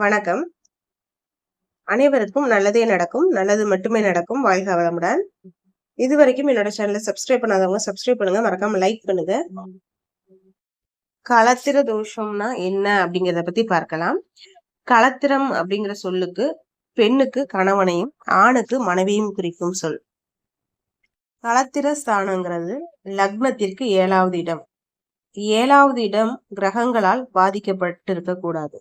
வணக்கம். அனைவருக்கும் நல்லதே நடக்கும், நல்லது மட்டுமே நடக்கும். வாழ்க வளமுடன். இதுவரைக்கும் என்னோட சேனலை சப்ஸ்கிரைப் பண்ணாதவங்க சப்ஸ்கிரைப் பண்ணுங்க, மறக்காம லைக் பண்ணுங்க. களத்திர தோஷம்னா என்ன அப்படிங்கிறத பத்தி பார்க்கலாம். களத்திரம் அப்படிங்கிற சொல்லுக்கு பெண்ணுக்கு கணவனையும் ஆணுக்கு மனைவியும் குறிக்கும் சொல். களத்திர ஸ்தானங்கிறது லக்னத்திற்கு 7வது இடம். 7வது இடம் கிரகங்களால் பாதிக்கப்பட்டிருக்க கூடாது.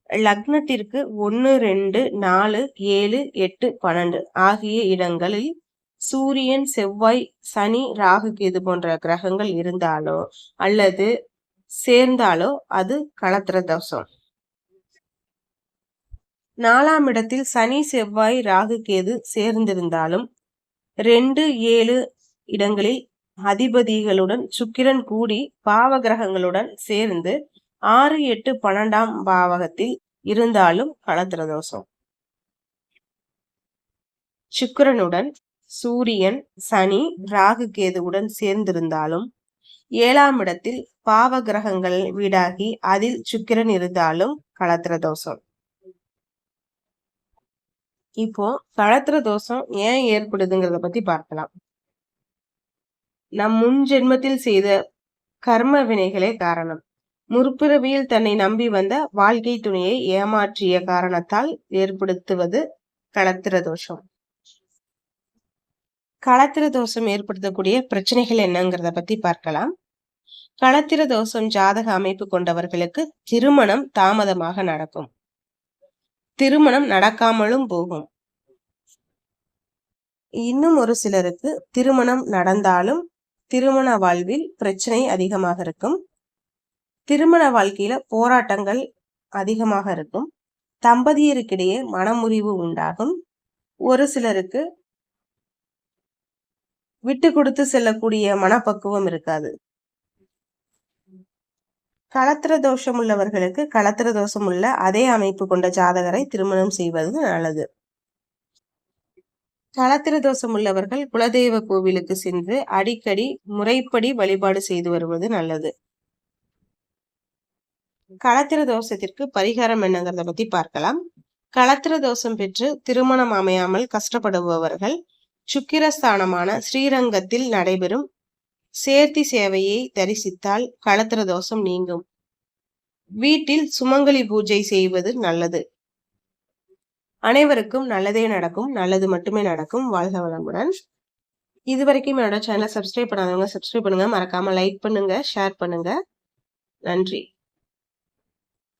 லக்னத்திற்கு 1, 2, 4, 7, 8, 12 ஆகிய இடங்களில் சூரியன், செவ்வாய், சனி, ராகு, கேது போன்ற கிரகங்கள் இருந்தாலோ அல்லது சேர்ந்தாலோ அது களத்திர தோஷம். 4ஆம் இடத்தில் சனி, செவ்வாய், ராகு, கேது சேர்ந்திருந்தாலும் 2, 7 இடங்களில் அதிபதிகளுடன் சுக்கிரன் கூடி பாவ கிரகங்களுடன் சேர்ந்து 6, 8, 12ஆம் பாவகத்தில் இருந்தாலும் களத்திர தோஷம். சுக்கிரனுடன் சூரியன், சனி, ராகு, கேதுவுடன் சேர்ந்திருந்தாலும் 7ஆம் இடத்தில் பாவ கிரகங்கள் வீடாகி அதில் சுக்கிரன் இருந்தாலும் களத்திர தோஷம். இப்போ களத்திர தோஷம் ஏன் ஏற்படுதுங்கிறத பத்தி பார்க்கலாம். நம் முன் ஜென்மத்தில் செய்த கர்ம வினைகளே காரணம். முற்பிறவியில் தன்னை நம்பி வந்த வாழ்க்கை துணையை ஏமாற்றிய காரணத்தால் ஏற்படுத்துவது களத்திர தோஷம். களத்திர தோஷம் ஏற்படுத்தக்கூடிய பிரச்சனைகள் என்னங்கிறத பத்தி பார்க்கலாம். களத்திர தோஷம் ஜாதக அமைப்பு கொண்டவர்களுக்கு திருமணம் தாமதமாக நடக்கும். திருமணம் நடக்காமலும் போகும். இன்னும் ஒரு சிலருக்கு திருமணம் நடந்தாலும் திருமண வாழ்வில் பிரச்சனை அதிகமாக இருக்கும். திருமண வாழ்க்கையில போராட்டங்கள் அதிகமாக இருக்கும். தம்பதியருக்கிடையே மனமுறிவு உண்டாகும். ஒரு சிலருக்கு விட்டு கொடுத்து செல்லக்கூடிய மனப்பக்குவம் இருக்காது. களத்திர தோஷம் உள்ளவர்களுக்கு களத்திர தோஷம் உள்ள அதே அமைப்பு கொண்ட ஜாதகரை திருமணம் செய்வது நல்லது. களத்திர தோஷம் உள்ளவர்கள் குலதெய்வ கோவிலுக்கு சென்று அடிக்கடி முறைப்படி வழிபாடு செய்து வருவது நல்லது. களத்திர தோஷத்திற்கு பரிகாரம் என்னங்கிறத பத்தி பார்க்கலாம். களத்திர தோஷம் பெற்று திருமணம் அமையாமல் கஷ்டப்படுபவர்கள் சுக்கிரஸ்தானமான ஸ்ரீரங்கத்தில் நடைபெறும் சேர்த்தி சேவையை தரிசித்தால் களத்திர தோஷம் நீங்கும். வீட்டில் சுமங்கலி பூஜை செய்வது நல்லது. அனைவருக்கும் நல்லதே நடக்கும், நல்லது மட்டுமே நடக்கும். வாழ்க வளமுடன். இதுவரைக்கும் என்னோட சேனலை சப்ஸ்கிரைப் பண்ணாதவங்க சப்ஸ்கிரைப் பண்ணுங்க, மறக்காம லைக் பண்ணுங்க, ஷேர் பண்ணுங்க. நன்றி.